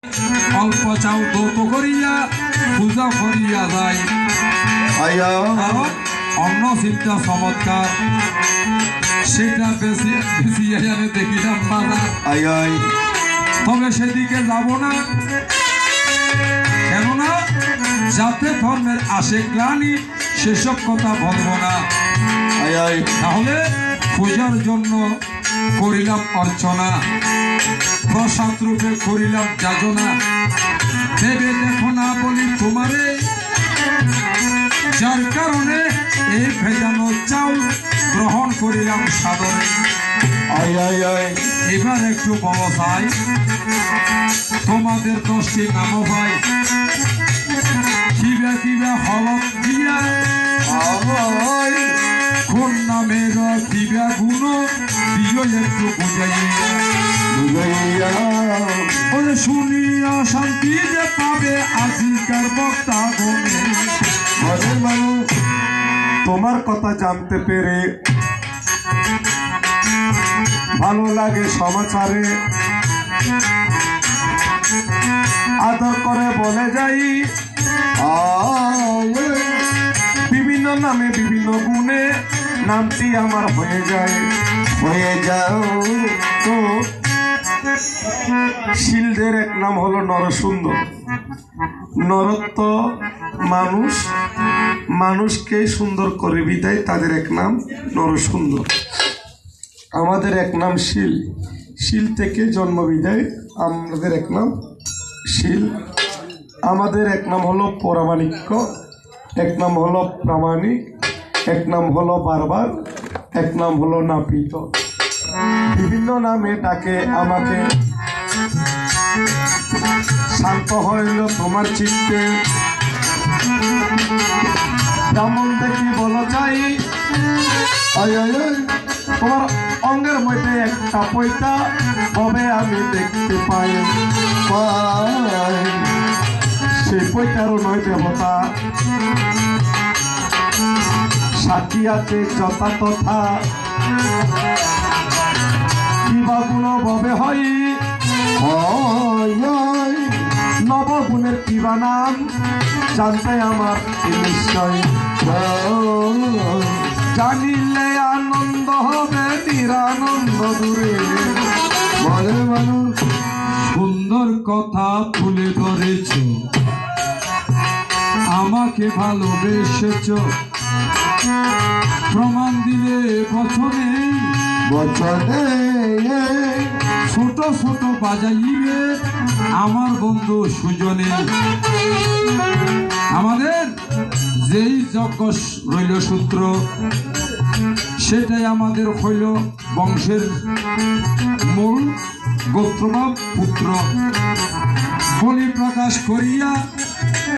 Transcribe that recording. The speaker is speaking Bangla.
অল্প চাও দৌত করিয়া পূজা করিয়া যায়। কারণ অন্য চিন্তা চমৎকার সেটা বেশি বেশি জানে দেখিলাম বাজার। তবে সেদিকে যাব না, কেননা যাতে ধর্মের আসে গ্লানি সেসব কথা বলবো না। তাহলে পূজার জন্য করিলাম অর্চনা, প্রসাদ রূপে করিলাম যাজনা। দেবে দেখো না বলি তোমারে, যার কারণে এই ভেজানো চাউল গ্রহণ করিলাম সাদরে। এবার একটু বড় চাই তোমাদের 10টি নাম ভাই, কিবা কিবা হলক দিয়া কোন নামের কিবা গুণ দিও একটু বুঝাইয়া। শুনিয়া শান্তি যে পাবে আজিকার বক্তা গণে। তোমার কথা জানতে পেরে ভালো লাগে সমাচারে, আদর করে বলে যাই বিভিন্ন নামে বিভিন্ন গুণে নামটি আমার হয়ে যাও। তো শিলদের এক নাম হলো নরসুন্দর। নরত্ব মানুষকে সুন্দর করে বিদায়, তাদের এক নাম নরসুন্দর। আমাদের এক নাম শিল, শিল থেকে জন্ম বিদায়, আমাদের এক নাম শিল। আমাদের এক নাম হলো পরামাণিক্য, এক নাম হলো প্রামাণিক, এক নাম হলো বারবার, এক নাম হলো নাপিত। বিভিন্ন নামে ডাকে আমাকে, শান্ত হইল তোমার চিত্তে। যেমন দেখি বলো চাই তোমার অঙ্গের মধ্যে একটা পয়তা কবে আমি দেখতে পাই। সেই পয়তারও নয় দেবতা, সাক্ষী আছে যথা তথা। কিবা গুণ ভবে হয় নবগুণের কিবা নাম জানতে আমার নিশ্চয়। জানিলে আনন্দ হবে নিরানন্দ দূরে। সুন্দর কথা তুলে ধরেছ, আমাকে ভালোবেসেছ, প্রমাণ দিলে বচনে ছোট ছোট বাজাইবে আমার বন্ধু সুজনে। আমাদের যেই যজ্ঞ রইল সূত্র, সেটাই আমাদের হইল বংশের মূল গোত্র বা পুত্র। বলি প্রকাশ করিয়া